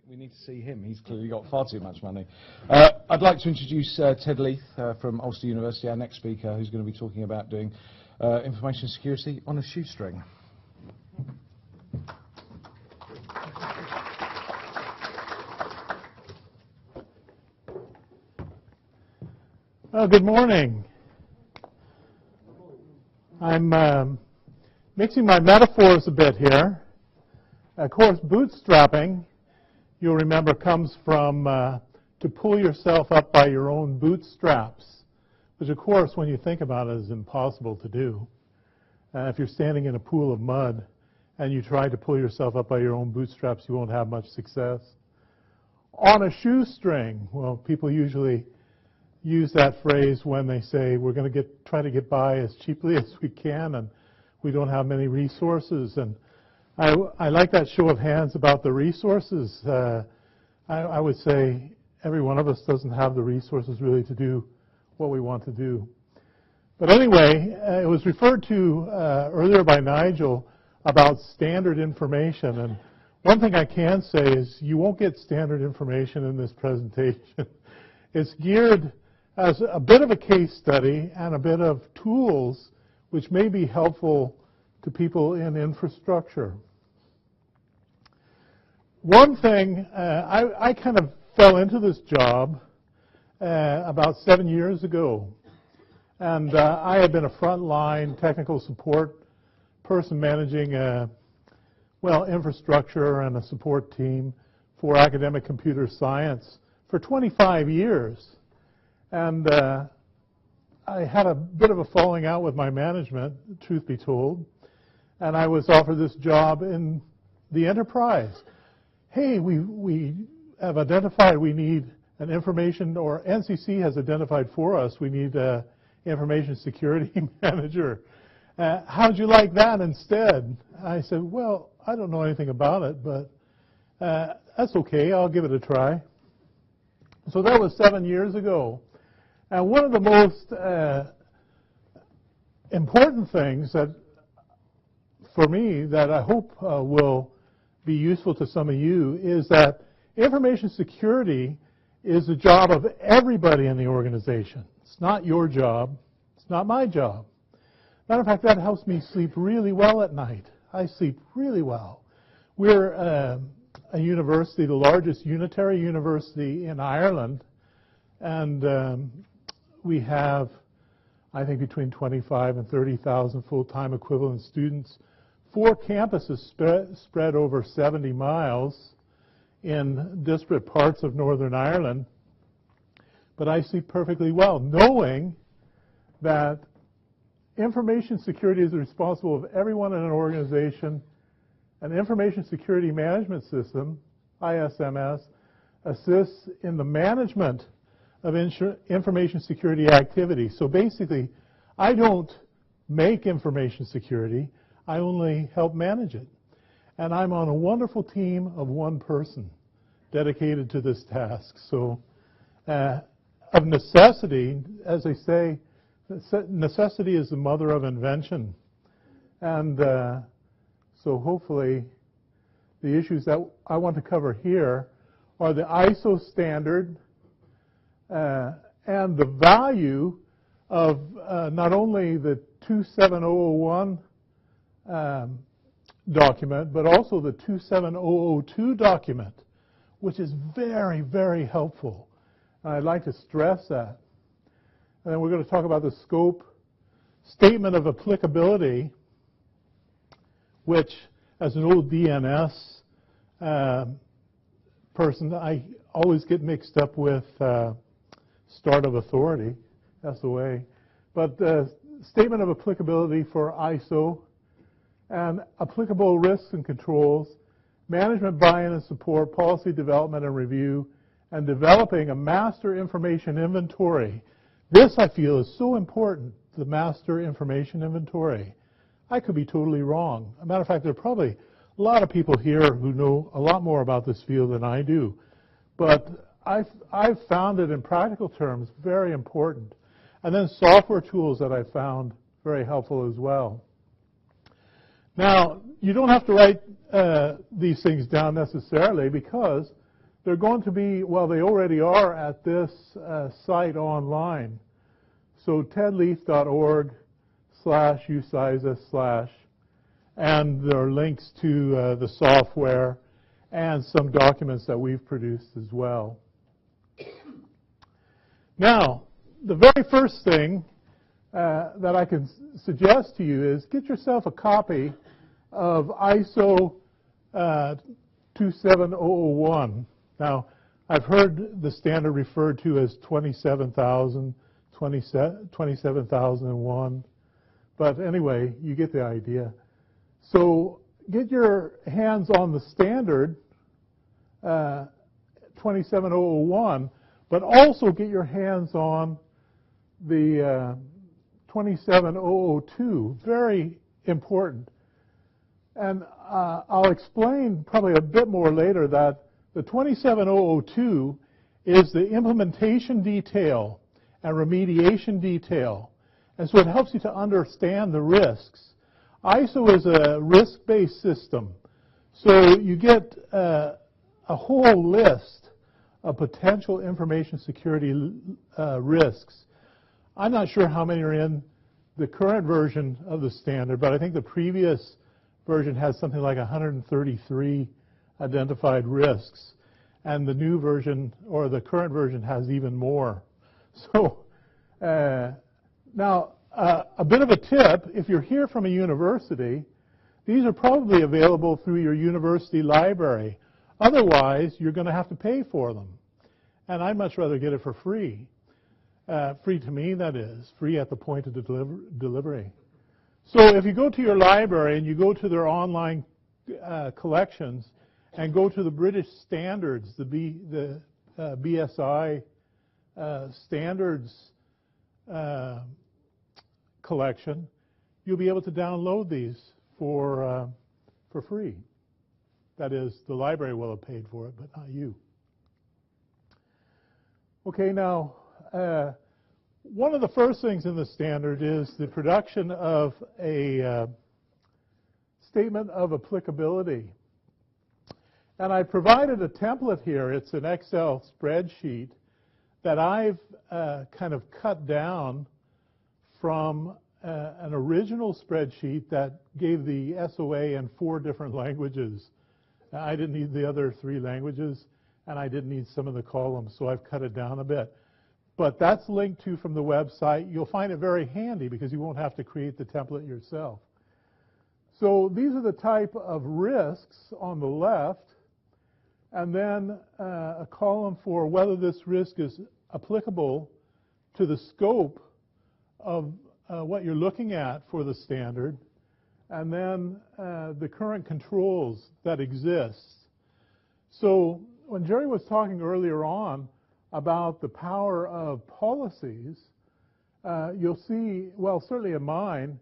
We need to see him. He's clearly got far too much money. I'd like to introduce Ted Leith from Ulster University, our next speaker, who's going to be talking about doing information security on a shoestring. Good morning. I'm mixing my metaphors a bit here. Of course, bootstrapping, you'll remember, comes from to pull yourself up by your own bootstraps, which, of course, when you think about it, is impossible to do. If you're standing in a pool of mud and you try to pull yourself up by your own bootstraps, you won't have much success. On a shoestring, well, people usually use that phrase when they say we're going to try to get by as cheaply as we can and we don't have many resources. And I like that show of hands about the resources. I would say every one of us doesn't have the resources really to do what we want to do. But anyway, it was referred to earlier by Nigel about standard information. And one thing I can say is you won't get standard information in this presentation. It's geared as a bit of a case study and a bit of tools which may be helpful to people in infrastructure. One thing, I kind of fell into this job about 7 years ago. And I had been a frontline technical support person managing infrastructure and a support team for academic computer science for 25 years. And I had a bit of a falling out with my management, truth be told. And I was offered this job in the enterprise. Hey, we have identified we need an information, or NCC has identified for us, we need an information security manager. How'd you like that instead? I said, well, I don't know anything about it, but that's okay, I'll give it a try. So that was 7 years ago. And one of the most important things that, for me, that I hope will be useful to some of you is that information security is the job of everybody in the organization. It's not your job. It's not my job. Matter of fact, that helps me sleep really well at night. I sleep really well. We're a university, the largest unitary university in Ireland, and we have, I think, between 25 and 30,000 full-time equivalent students. 4 campuses spread over 70 miles in disparate parts of Northern Ireland. But I sleep perfectly well, knowing that information security is responsible of everyone in an organization. An information security management system, ISMS, assists in the management of information security activity. So basically, I don't make information security, I only help manage it. And I'm on a wonderful team of one person dedicated to this task. So of necessity, as they say, necessity is the mother of invention. And so hopefully the issues that I want to cover here are the ISO standard and the value of not only the 27001 document, but also the 27002 document, which is very, very helpful. And I'd like to stress that. And then we're going to talk about the scope, statement of applicability, which, as an old DNS person, I always get mixed up with start of authority. That's the way. But statement of applicability for ISO, and applicable risks and controls, management buy-in and support, policy development and review, and developing a master information inventory. This, I feel, is so important, the master information inventory. I could be totally wrong. As a matter of fact, there are probably a lot of people here who know a lot more about this field than I do. But I've found it in practical terms very important. And then software tools that I found very helpful as well. Now, you don't have to write these things down necessarily, because they're going to be, well, they already are at this site online. So tedleaf.org/UCISA/ and there are links to the software and some documents that we've produced as well. Now, the very first thing that I can suggest to you is get yourself a copy of ISO 27001. Now, I've heard the standard referred to as 27000, 27001, but anyway, you get the idea. So get your hands on the standard 27001, but also get your hands on the 27002, very important. And I'll explain probably a bit more later that the 27002 is the implementation detail and remediation detail. And so it helps you to understand the risks. ISO is a risk-based system. So you get a whole list of potential information security risks. I'm not sure how many are in the current version of the standard, but I think the previous version has something like 133 identified risks. And the new version, or the current version, has even more. So now, a bit of a tip, if you're here from a university, these are probably available through your university library. Otherwise, you're going to have to pay for them. And I'd much rather get it for free. Free to me, that is. Free at the point of delivery. So if you go to your library and you go to their online collections and go to the British standards, the BSI standards collection, you'll be able to download these for free. That is, the library will have paid for it, but not you. Okay, now, one of the first things in the standard is the production of a statement of applicability. And I provided a template here. It's an Excel spreadsheet that I've kind of cut down from an original spreadsheet that gave the SOA in 4 different languages. I didn't need the other 3 languages, and I didn't need some of the columns, so I've cut it down a bit. But that's linked to from the website. You'll find it very handy because you won't have to create the template yourself. So these are the type of risks on the left, and then a column for whether this risk is applicable to the scope of what you're looking at for the standard, and then the current controls that exist. So when Jerry was talking earlier on about the power of policies, you'll see, well, certainly in mine,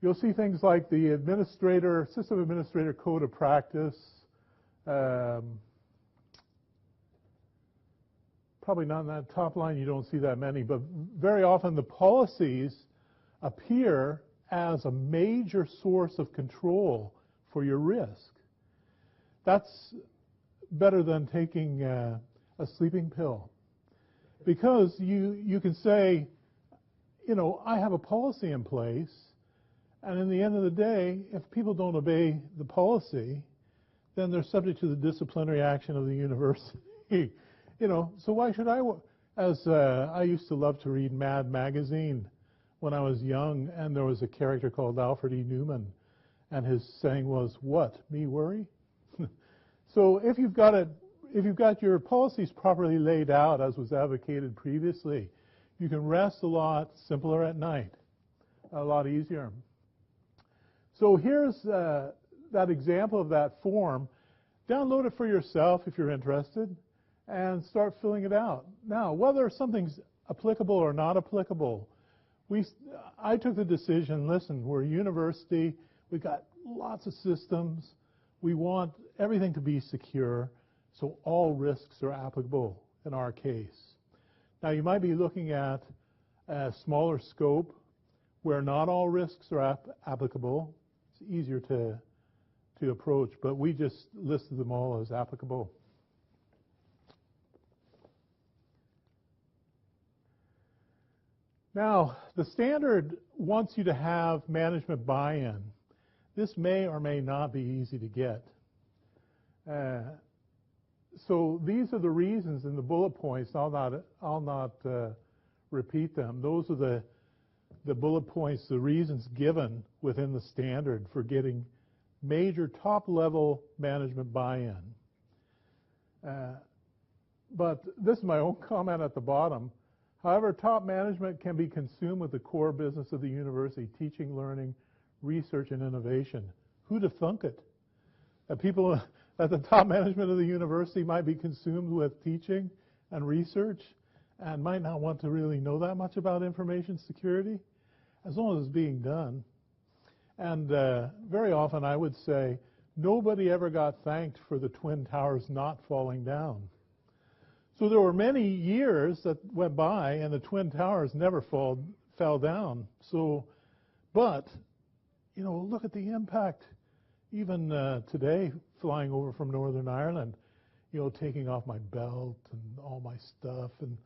you'll see things like the system administrator code of practice. Probably not in that top line, you don't see that many, but very often the policies appear as a major source of control for your risk. That's better than taking a sleeping pill. Because you can say, you know, I have a policy in place, and in the end of the day, if people don't obey the policy, then they're subject to the disciplinary action of the university. You know, so why should I, I used to love to read Mad Magazine when I was young, and there was a character called Alfred E. Newman, and his saying was, "What, me worry?" So if you've got your policies properly laid out, as was advocated previously, you can rest a lot simpler at night, a lot easier. So here's that example of that form. Download it for yourself if you're interested, and start filling it out. Now, whether something's applicable or not applicable, I took the decision, listen, we're a university, we've got lots of systems, we want everything to be secure, so all risks are applicable in our case. Now, you might be looking at a smaller scope where not all risks are applicable. It's easier to to approach, but we just listed them all as applicable. Now, the standard wants you to have management buy-in. This may or may not be easy to get. So these are the reasons in the bullet points. I'll not repeat them. Those are the bullet points, the reasons given within the standard for getting major top-level management buy-in. But this is my own comment at the bottom. However, top management can be consumed with the core business of the university, teaching, learning, research, and innovation. Who'd have thunk it? That people at the top management of the university might be consumed with teaching and research and might not want to really know that much about information security, as long as it's being done. And very often I would say, nobody ever got thanked for the Twin Towers not falling down. So there were many years that went by and the Twin Towers never fell down. So, but, you know, look at the impact. Even today, flying over from Northern Ireland, you know, taking off my belt and all my stuff and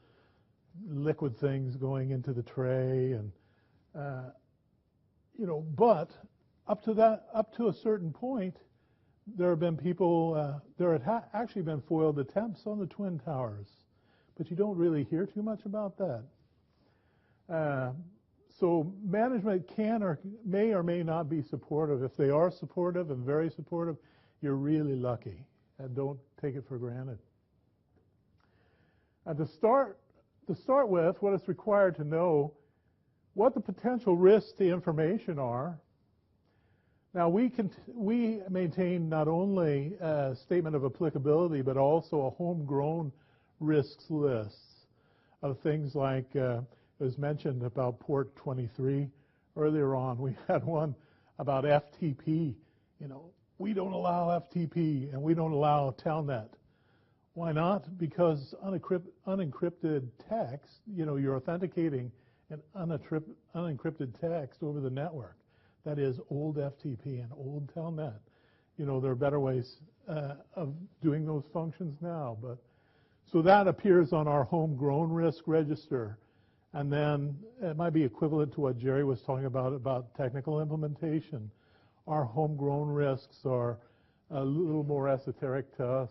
liquid things going into the tray and, you know, but up to a certain point, there have been people, there had actually been foiled attempts on the Twin Towers, but you don't really hear too much about that. So management can or may not be supportive. If they are supportive and very supportive, you're really lucky, and don't take it for granted. And to start with, what is required to know what the potential risks to information are. Now, we maintain not only a statement of applicability, but also a homegrown risks list of things like, it was mentioned about port 23 earlier on. We had one about FTP. You know, we don't allow FTP and we don't allow Telnet. Why not? Because unencrypted text, you know, you're authenticating an unencrypted text over the network. That is old FTP and old Telnet. You know, there are better ways of doing those functions now. But so that appears on our homegrown risk register. And then it might be equivalent to what Jerry was talking about technical implementation. Our homegrown risks are a little more esoteric to us.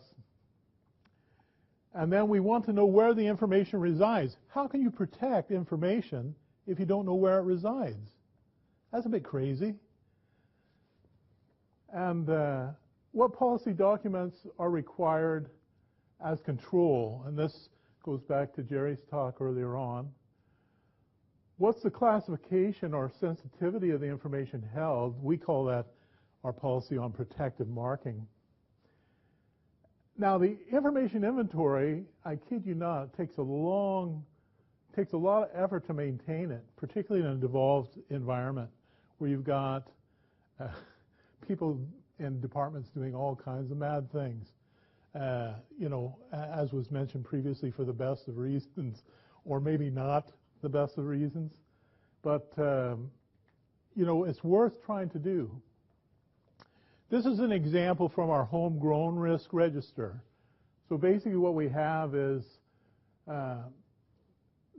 And then we want to know where the information resides. How can you protect information if you don't know where it resides? That's a bit crazy. And what policy documents are required as control? And this goes back to Jerry's talk earlier on. What's the classification or sensitivity of the information held? We call that our policy on protective marking. Now, the information inventory, I kid you not, takes a lot of effort to maintain it, particularly in a devolved environment where you've got people in departments doing all kinds of mad things, you know, as was mentioned previously, for the best of reasons, or maybe not the best of reasons. But, you know, it's worth trying to do. This is an example from our homegrown risk register. So basically what we have is,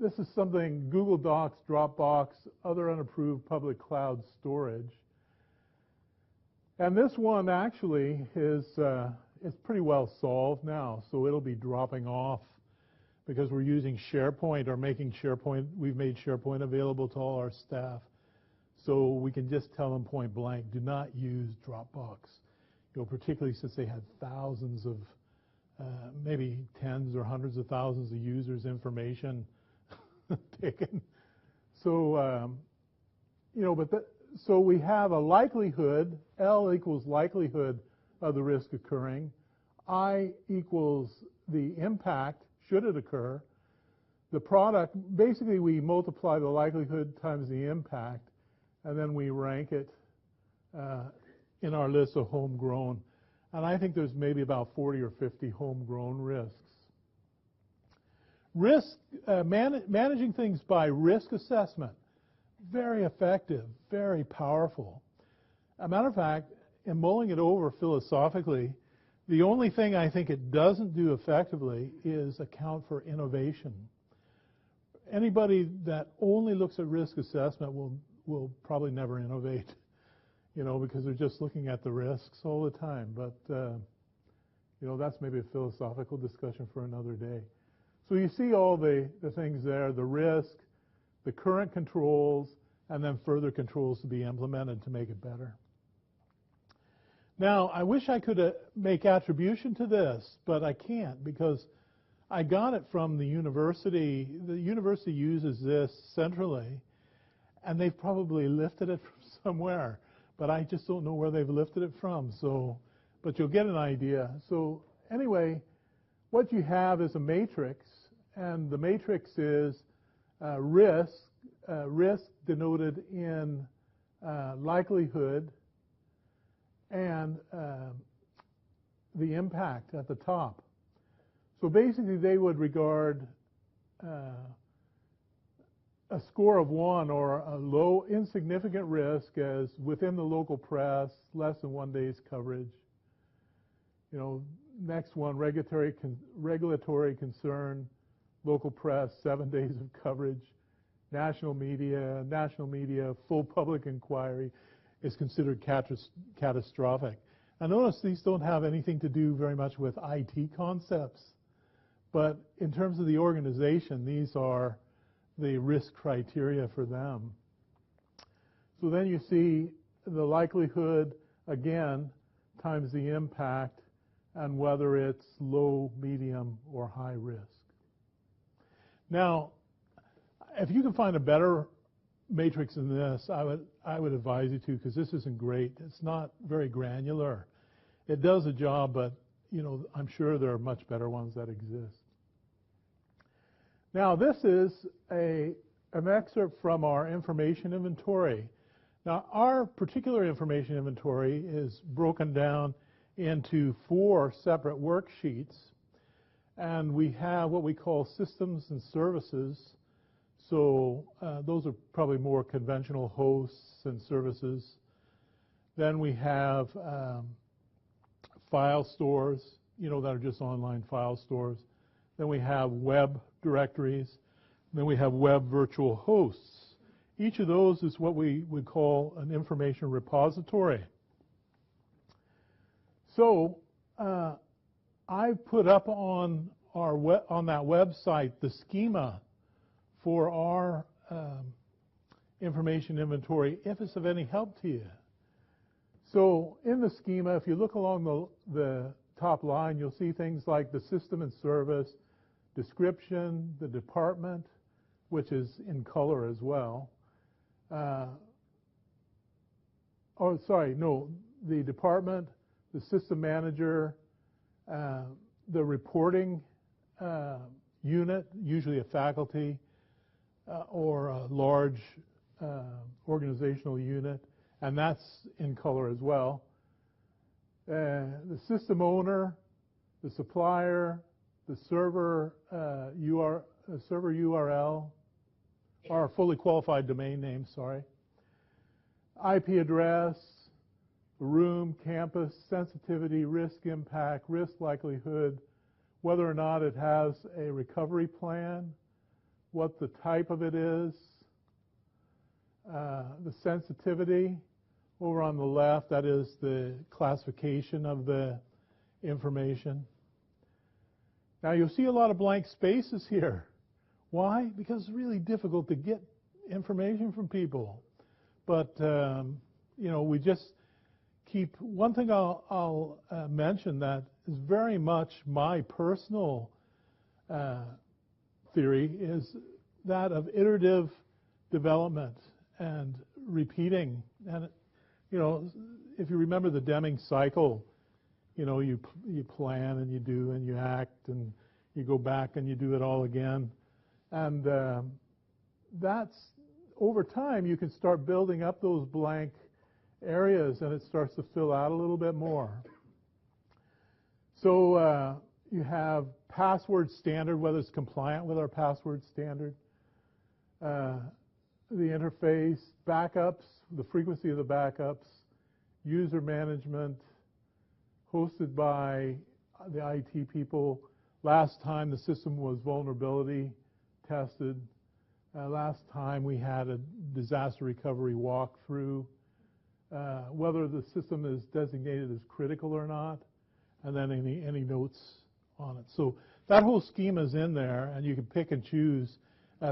this is something Google Docs, Dropbox, other unapproved public cloud storage. And this one actually is pretty well solved now. So it'll be dropping off because we're using SharePoint or making SharePoint. We've made SharePoint available to all our staff. So we can just tell them point blank, do not use Dropbox. You know, particularly since they had thousands of, maybe tens or hundreds of thousands of users' information taken. So, you know, so we have a likelihood, L equals likelihood of the risk occurring. I equals the impact, should it occur. The product, basically we multiply the likelihood times the impact, and then we rank it in our list of homegrown. And I think there's maybe about 40 or 50 homegrown risks. Managing things by risk assessment, very effective, very powerful. As a matter of fact, in mulling it over philosophically, the only thing I think it doesn't do effectively is account for innovation. Anybody that only looks at risk assessment will probably never innovate, because they're just looking at the risks all the time. But, that's maybe a philosophical discussion for another day. So you see all the things there, the risk, the current controls, and then further controls to be implemented to make it better. Now, I wish I could make attribution to this, but I can't because I got it from the university. The university uses this centrally, and they've probably lifted it from somewhere, but I just don't know where they've lifted it from. So, but you'll get an idea. So anyway, what you have is a matrix, and the matrix is risk denoted in likelihood, and the impact at the top. So basically they would regard a score of 1 or a low insignificant risk as within the local press, less than 1 day's coverage. Next one, regulatory concern, local press, 7 days of coverage. National media, full public inquiry is considered catastrophic. Now notice these don't have anything to do very much with IT concepts, but in terms of the organization, these are the risk criteria for them. So then you see the likelihood, again, times the impact, and whether it's low, medium, or high risk. Now, if you can find a better matrix than this, I would advise you to, because this isn't great. It's not very granular. It does a job, but I'm sure there are much better ones that exist. Now, this is an excerpt from our information inventory. Now, our particular information inventory is broken down into 4 separate worksheets, and we have what we call systems and services. So those are probably more conventional hosts and services. Then we have file stores, that are just online file stores. Then we have web directories. Then we have web virtual hosts. Each of those is what we would call an information repository. So I've put up on that website the schema for our information inventory, if it's of any help to you. So in the schema, if you look along the top line, you'll see things like the system and service, description, the department, which is in color as well. The department, the system manager, the reporting unit, usually a faculty, or a large organizational unit, and that's in color as well. The system owner, the supplier, the server URL, or fully qualified domain name, IP address, room, campus, sensitivity, risk impact, risk likelihood, whether or not it has a recovery plan, what the type of it is, the sensitivity. Over on the left, that is the classification of the information. Now you'll see a lot of blank spaces here. Why? Because it's really difficult to get information from people. But we just keep, one thing I'll mention that is very much my personal theory is that of iterative development and repeating. And if you remember the Deming cycle, you plan and you do and you act and you go back and you do it all again. And that's, over time, you can start building up those blank areas and it starts to fill out a little bit more. So you have password standard, whether it's compliant with our password standard, the interface, backups, the frequency of the backups, user management, hosted by the IT people. Last time the system was vulnerability tested. Last time we had a disaster recovery walkthrough. Whether the system is designated as critical or not, and then any notes on it. So that whole schema is in there, and you can pick and choose.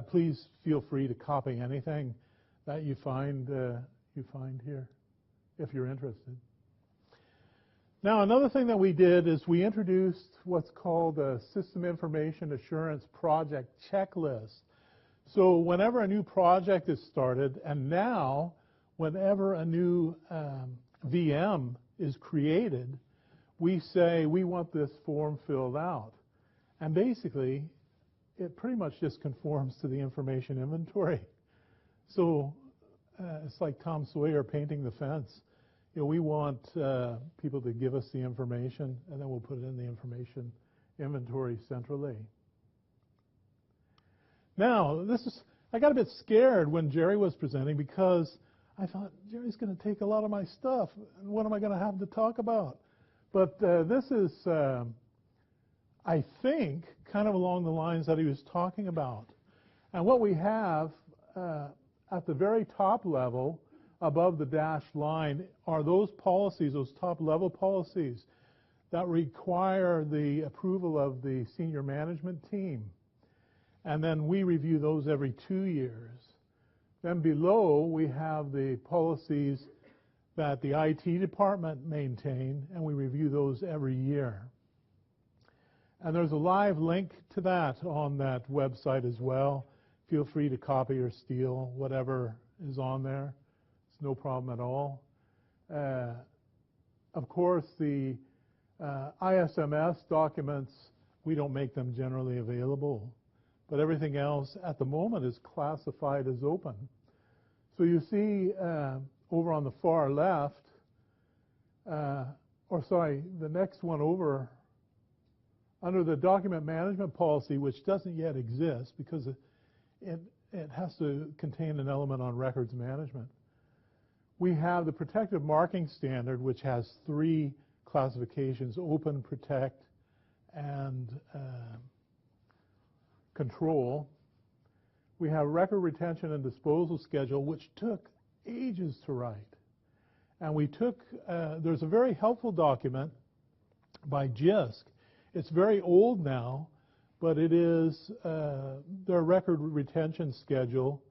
Please feel free to copy anything that you find here, if you're interested. Now, another thing that we did is we introduced what's called a System Information Assurance Project Checklist. So whenever a new project is started, and now whenever a new VM is created, we say we want this form filled out. And basically, it pretty much just conforms to the information inventory. So it's like Tom Sawyer painting the fence. We want people to give us the information, and then we'll put it in the information inventory centrally. Now, I got a bit scared when Jerry was presenting because I thought, Jerry's going to take a lot of my stuff, and what am I going to have to talk about? But this is, I think, kind of along the lines that he was talking about. And what we have at the very top level, above the dashed line, are those policies, those top-level policies that require the approval of the senior management team. And then we review those every 2 years. Then below, we have the policies that the IT department maintain, and we review those every year. And there's a live link to that on that website as well. Feel free to copy or steal whatever is on there. It's no problem at all. Of course, the ISMS documents, we don't make them generally available. But everything else at the moment is classified as open. So you see over on the far left, the next one over, under the document management policy, which doesn't yet exist because it has to contain an element on records management. We have the protective marking standard, which has 3 classifications: open, protect, and control. We have record retention and disposal schedule, which took ages to write. And we took, there's a very helpful document by JISC. It's very old now, but it is their record retention schedule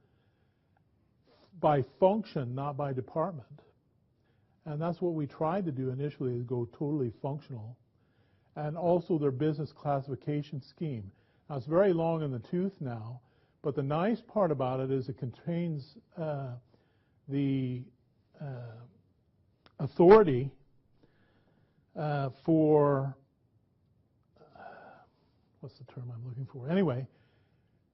by function, not by department. And that's what we tried to do initially, is go totally functional. And also their business classification scheme. Now, it's very long in the tooth now, but the nice part about it is it contains the authority for, what's the term I'm looking for? Anyway,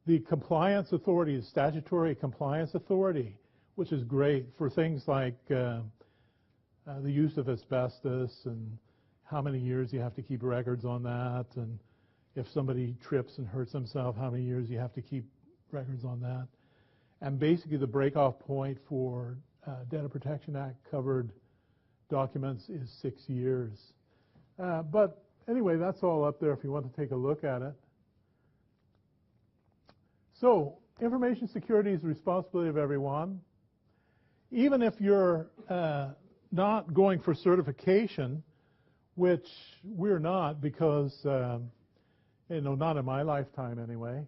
the compliance authority, the statutory compliance authority, which is great for things like the use of asbestos and how many years you have to keep records on that, and if somebody trips and hurts himself, how many years you have to keep records on that. And basically the break-off point for Data Protection Act covered documents is 6 years. But anyway, that's all up there if you want to take a look at it. So, information security is the responsibility of everyone. Even if you're not going for certification, which we're not because, not in my lifetime anyway.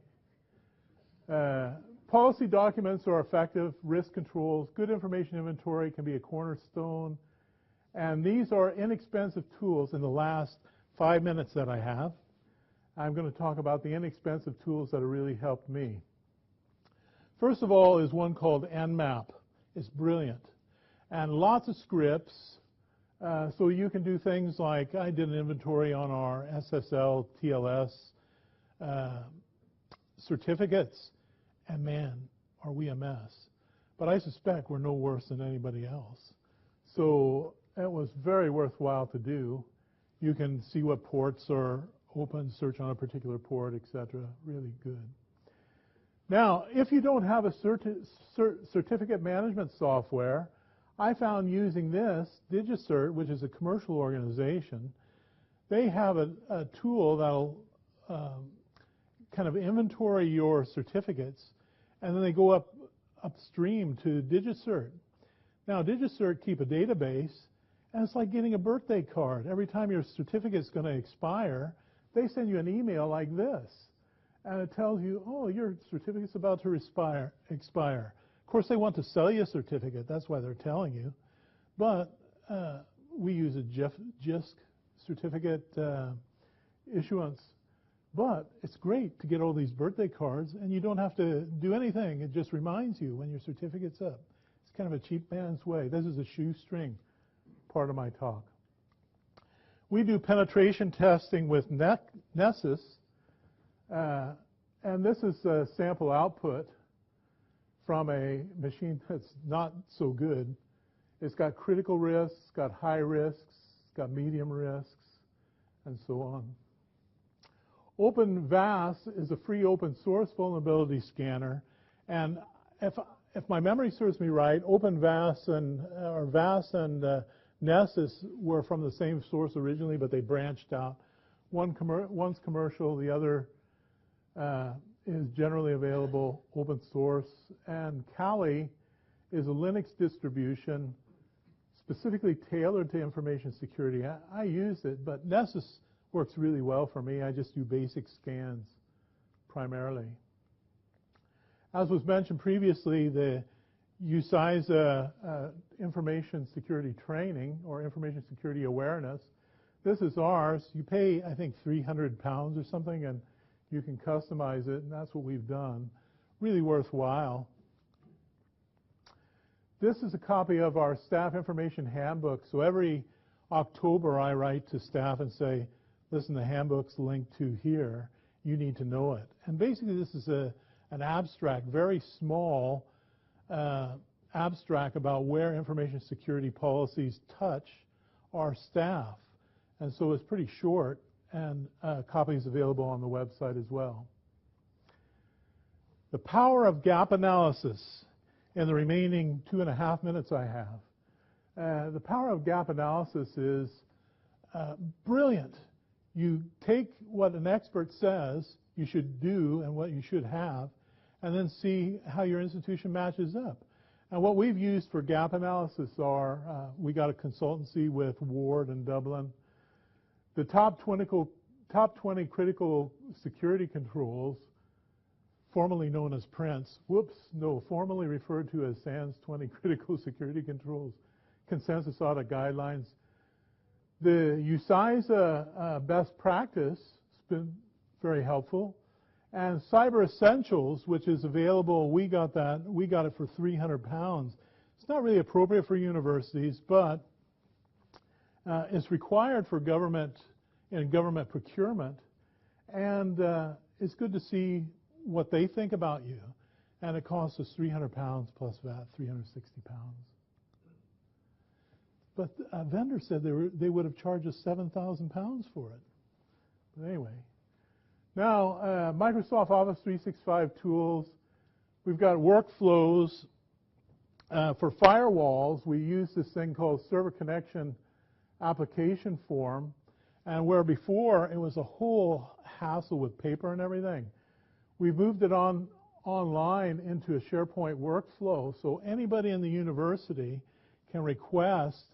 Policy documents are effective, risk controls, good information inventory can be a cornerstone, and these are inexpensive tools. In the last 5 minutes that I have, I'm going to talk about the inexpensive tools that have really helped me. First of all is one called Nmap. It's brilliant. And lots of scripts, so you can do things like, I did an inventory on our SSL, TLS certificates, and man, are we a mess. But I suspect we're no worse than anybody else. So it was very worthwhile to do. You can see what ports are open, search on a particular port, etc. Really good. Now, if you don't have a certificate management software, I found using this, DigiCert, which is a commercial organization, they have a tool that'll kind of inventory your certificates, and then they go upstream to DigiCert. Now, DigiCert keep a database, and it's like getting a birthday card. Every time your certificate's going to expire, they send you an email like this, and it tells you, oh, your certificate's about to expire. Of course, they want to sell you a certificate. That's why they're telling you. But we use a JISC certificate issuance. But it's great to get all these birthday cards, and you don't have to do anything. It just reminds you when your certificate's up. It's kind of a cheap man's way. This is a shoestring part of my talk. We do penetration testing with Nessus, and this is a sample output from a machine that's not so good. It's got critical risks, it's got high risks, it's got medium risks, and so on. OpenVAS is a free open source vulnerability scanner, and if my memory serves me right, OpenVAS or VAS and Nessus were from the same source originally, but they branched out. One's commercial, the other is generally available, open source. And Kali is a Linux distribution specifically tailored to information security. I use it, but Nessus works really well for me. I just do basic scans primarily. As was mentioned previously, the UCISA information security training or information security awareness. This is ours. You pay, I think, £300 or something, and you can customize it, and that's what we've done. Really worthwhile. This is a copy of our staff information handbook. So every October, I write to staff and say, listen, the handbook's linked to here. You need to know it. And basically, this is an abstract, very small abstract about where information security policies touch our staff. And so it's pretty short, and copies available on the website as well. The power of gap analysis in the remaining 2.5 minutes I have. The power of gap analysis is brilliant. You take what an expert says you should do and what you should have, and then see how your institution matches up. And what we've used for gap analysis are, we got a consultancy with Ward in Dublin. The top 20 critical security controls, formerly known as PRINCE, formerly referred to as SANS 20 critical security controls, consensus audit guidelines. The UCISA best practice has been very helpful. And Cyber Essentials, which is available, we got it for £300. It's not really appropriate for universities, but it's required for government procurement. And it's good to see what they think about you. And it costs us £300 plus VAT, £360. But a vendor said they would have charged us £7,000 for it. But anyway. Now, Microsoft Office 365 tools. We've got workflows. For firewalls, we use this thing called Server Connection Application Form. And where before it was a whole hassle with paper and everything, we moved it online into a SharePoint workflow. So anybody in the university can request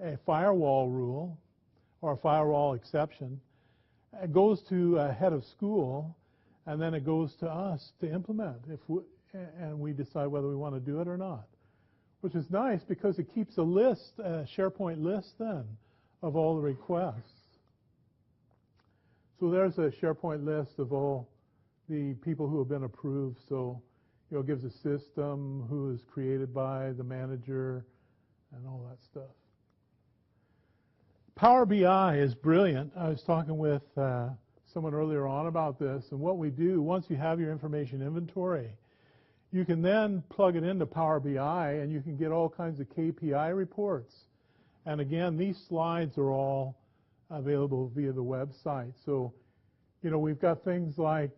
a firewall rule or a firewall exception. It goes to a head of school, and then it goes to us to implement, and we decide whether we want to do it or not, which is nice because it keeps a list, a SharePoint list then, of all the requests. So there's a SharePoint list of all the people who have been approved. So it gives a system, who is created by, the manager, and all that stuff. Power BI is brilliant. I was talking with someone earlier on about this, and what we do, once you have your information inventory, you can then plug it into Power BI, and you can get all kinds of KPI reports. And again, these slides are all available via the website. So, we've got things like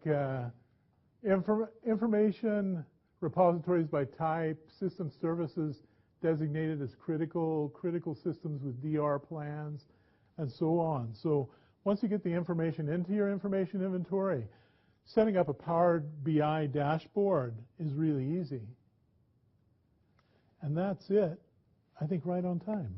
information repositories by type, system services designated as critical systems with DR plans, and so on. So once you get the information into your information inventory, setting up a Power BI dashboard is really easy. And that's it, I think, right on time.